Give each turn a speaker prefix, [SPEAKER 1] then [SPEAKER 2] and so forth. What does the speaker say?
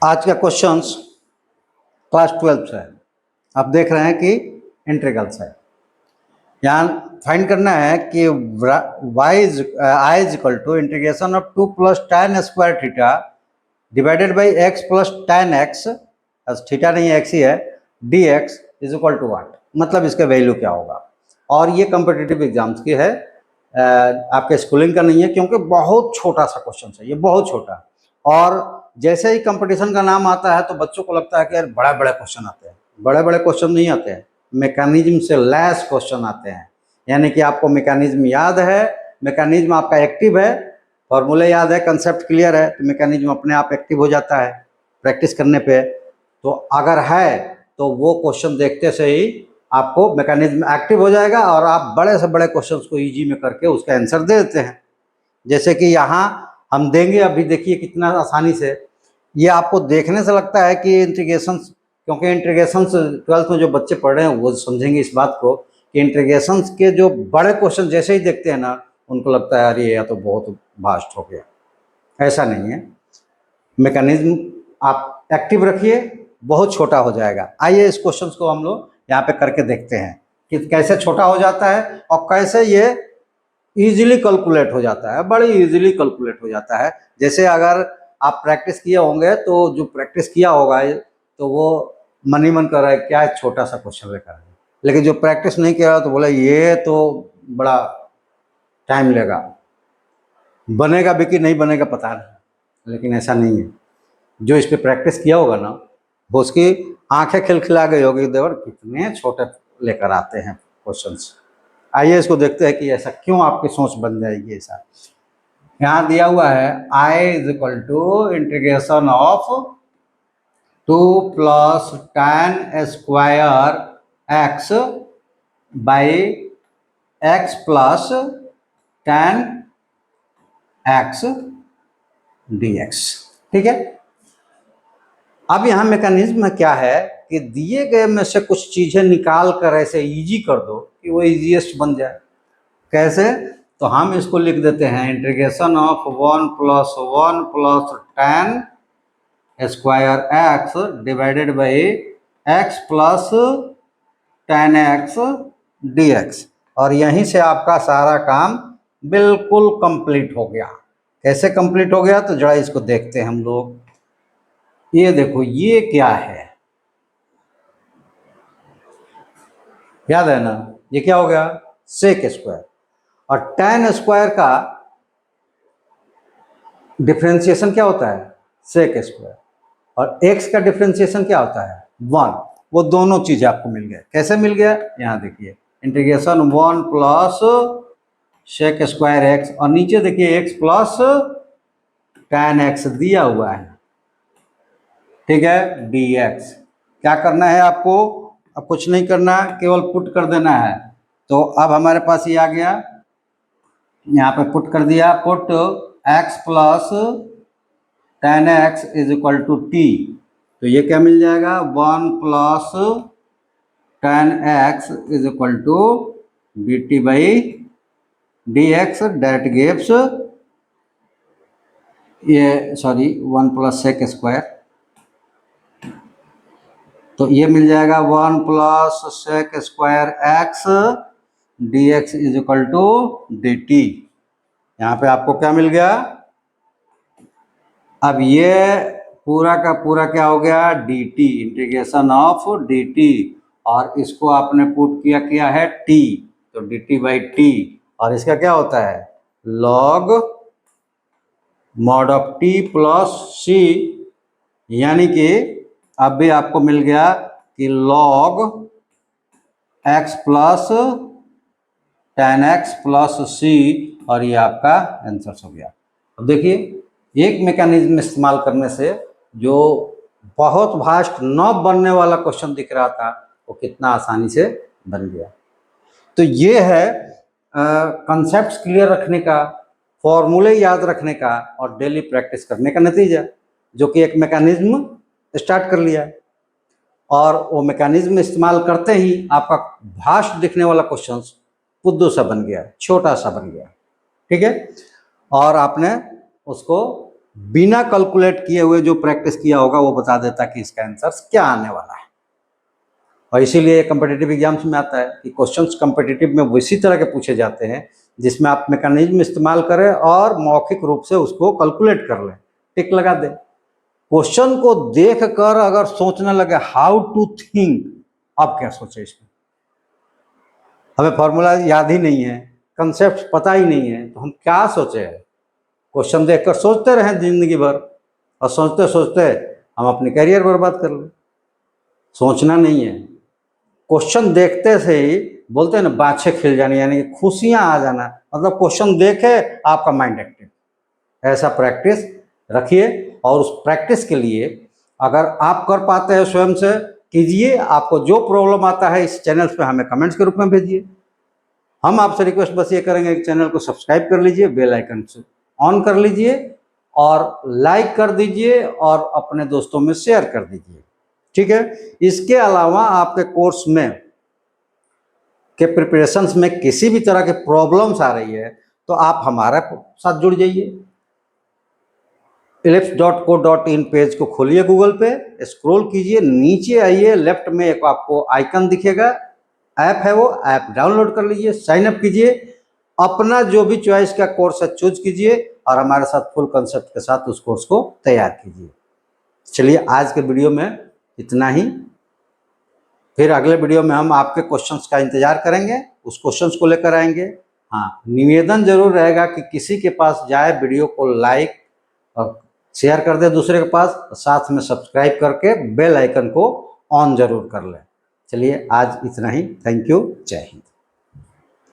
[SPEAKER 1] आज का questions class 12 से है। आप देख रहे हैं कि इंटीग्रल्स है। यहाँ फाइंड करना है कि I is equal to integration of 2 plus tan square theta divided by x plus tan x, theta नहीं x ही है, dx is equal to what, मतलब इसका वैल्यू क्या होगा। और ये कॉम्पिटिटिव एग्जाम्स की है, आपके स्कूलिंग का नहीं है, क्योंकि बहुत छोटा सा क्वेश्चन है ये, बहुत छोटा। और जैसे ही कंपटीशन का नाम आता है तो बच्चों को लगता है कि यार बड़े बड़े क्वेश्चन आते हैं। बड़े बड़े क्वेश्चन नहीं आते हैं, मैकेनिज्म से लैस क्वेश्चन आते हैं। यानी कि आपको मैकेनिज्म याद है, मैकेनिज्म आपका एक्टिव है, फॉर्मूले याद है, कंसेप्ट क्लियर है, तो मैकेनिज्म अपने आप एक्टिव हो जाता है प्रैक्टिस करने पे। तो अगर है तो वो क्वेश्चन देखते से ही आपको मैकेनिज्म एक्टिव हो जाएगा और आप बड़े से बड़े क्वेश्चंस को इजी में करके उसका आंसर दे देते हैं। जैसे कि यहाँ हम देंगे, अभी देखिए कितना आसानी से। ये आपको देखने से लगता है कि इंटीग्रेशंस, क्योंकि इंटीग्रेशंस 12th में जो बच्चे पढ़ रहे हैं वो समझेंगे इस बात को कि इंटीग्रेशंस के जो बड़े क्वेश्चन जैसे ही देखते हैं ना, उनको लगता है अरे यह तो बहुत वास्ट हो गया। ऐसा नहीं है, मैकेनिज्म आप एक्टिव रखिए, बहुत छोटा हो जाएगा। आइए इस क्वेश्चन को हम लोग यहाँ पे करके देखते हैं कि कैसे छोटा हो जाता है और कैसे ये इजीली कैलकुलेट हो जाता है, बड़ी इजीली कैलकुलेट हो जाता है। जैसे अगर आप प्रैक्टिस किए होंगे तो जो प्रैक्टिस किया होगा तो वो मन ही मन कर रहा है क्या छोटा सा क्वेश्चन लेकर आए, लेकिन जो प्रैक्टिस नहीं किया तो बोला ये तो बड़ा टाइम लेगा, बनेगा भी कि नहीं बनेगा पता नहीं। लेकिन ऐसा नहीं है, जो इस पर प्रैक्टिस किया होगा ना वो उसकी आंखें खिलखिला गई होगी, देवर कितने छोटे लेकर आते हैं क्वेश्चंस। आइए इसको देखते हैं कि ऐसा क्यों आपकी सोच बन जाएगी ऐसा। यहाँ दिया हुआ है I is equal to integration of 2 plus tan square x by x plus tan x dx। ठीक है, अब यहाँ मैकेनिज्म क्या है कि दिए गए में से कुछ चीजें निकाल कर ऐसे इजी कर दो कि वो इजीएस्ट बन जाए। कैसे? तो हम इसको लिख देते हैं integration of 1 plus tan square x divided by x plus tan x dx। और यहीं से आपका सारा काम बिल्कुल कंप्लीट हो गया। कैसे कंप्लीट हो गया तो जरा इसको देखते हैं हम लोग। ये देखो ये क्या है, याद है ना, ये क्या हो गया, सेक स्क्वायर। और tan स्क्वायर का डिफरेंशिएशन क्या होता है, सेक स्क्वायर। और x का डिफरेंशिएशन क्या होता है, 1। वो दोनों चीजें आपको मिल गए। कैसे मिल गया, यहाँ देखिए integration 1 plus sec square x, और नीचे देखिए x प्लस tan x दिया हुआ है, ठीक है, dx। क्या करना है आपको, अब कुछ नहीं करना, केवल पुट कर देना है। तो अब हमारे पास ये आ गया, यहाँ पे पुट कर दिया, put x plus tan x is equal to t। तो ये क्या मिल जाएगा, 1 plus tan x is equal to dt by dx, that gives ये 1 प्लस सेक स्क्वायर। तो ये मिल जाएगा 1 plus sec square x dx is equal to dt। यहाँ पे आपको क्या मिल गया, अब ये पूरा का पूरा क्या हो गया, dt, इंटीग्रेशन ऑफ dt। और इसको आपने पुट किया है t, तो dt बाई t। और इसका क्या होता है, log mod of t plus c। यानी कि अब भी आपको मिल गया कि log x plus tan x plus c, और ये आपका आंसर हो गया। अब देखिए एक मैकेनिज्म इस्तेमाल करने से जो बहुत वास्ट न बनने वाला क्वेश्चन दिख रहा था वो कितना आसानी से बन गया। तो ये है कंसेप्ट्स क्लियर रखने का, फॉर्मूले याद रखने का और डेली प्रैक्टिस करने का नतीजा, जो कि एक मैकेनिज्म स्टार्ट कर लिया। और वो मैकेनिज्म इस्तेमाल करते ही आपका वास्ट दिखने वाला क्वेश्चन पुद्दू सा बन गया, छोटा सा बन गया। ठीक है, और आपने उसको बिना कैलकुलेट किए हुए जो प्रैक्टिस किया होगा वो बता देता कि इसका आंसर क्या आने वाला है। और इसीलिए कम्पिटिटिव एग्जाम्स में आता है कि क्वेश्चंस कम्पिटिटिव में उसी तरह के पूछे जाते हैं जिसमें आप मैकेनिज्म इस्तेमाल करें और मौखिक रूप से उसको कैलकुलेट कर लें, टिक लगा दें। क्वेश्चन को देख कर अगर सोचने लगे हाउ टू थिंक, अब क्या सोचे इसमें, हमें फॉर्मूला याद ही नहीं है, कंसेप्ट पता ही नहीं है, तो हम क्या सोचे? क्वेश्चन देखकर सोचते रहें जिंदगी भर और सोचते सोचते हम अपनी करियर बर्बाद कर लें। सोचना नहीं है, क्वेश्चन देखते से ही बोलते हैं ना बाछे खिल जानी, यानी कि खुशियां आ जाना, मतलब क्वेश्चन देखे आपका माइंड एक्टिव। ऐसा प्रैक्टिस रखिए और उस प्रैक्टिस के लिए अगर आप कर पाते हैं स्वयं से कीजिए। आपको जो प्रॉब्लम आता है इस चैनल पे हमें कमेंट्स के रूप में भेजिए। हम आपसे रिक्वेस्ट बस ये करेंगे कि चैनल को सब्सक्राइब कर लीजिए, बेल आइकन से ऑन कर लीजिए और लाइक कर दीजिए और अपने दोस्तों में शेयर कर दीजिए, ठीक है। इसके अलावा आपके कोर्स में के प्रिपरेशंस में किसी भी तरह के प्रॉब्लम्स आ रही है तो आप हमारे साथ जुड़ जाइए। ellipse.co.in पेज को खोलिए, गूगल पे स्क्रॉल कीजिए, नीचे आइए, लेफ्ट में एक आपको आइकन दिखेगा, ऐप है, वो ऐप डाउनलोड कर लीजिए, साइन अप कीजिए, अपना जो भी चॉइस का कोर्स है चूज कीजिए और हमारे साथ फुल कंसेप्ट के साथ उस कोर्स को तैयार कीजिए। चलिए आज के वीडियो में इतना ही, फिर अगले वीडियो में हम आपके क्वेश्चंस का इंतजार करेंगे, उस क्वेश्चंस को लेकर आएंगे। हाँ, निवेदन जरूर रहेगा कि किसी के पास जाए वीडियो को लाइक और शेयर कर दे दूसरे के पास, साथ में सब्सक्राइब करके बेल आइकन को ऑन जरूर कर लें। चलिए आज इतना ही, थैंक यू, जय हिंद।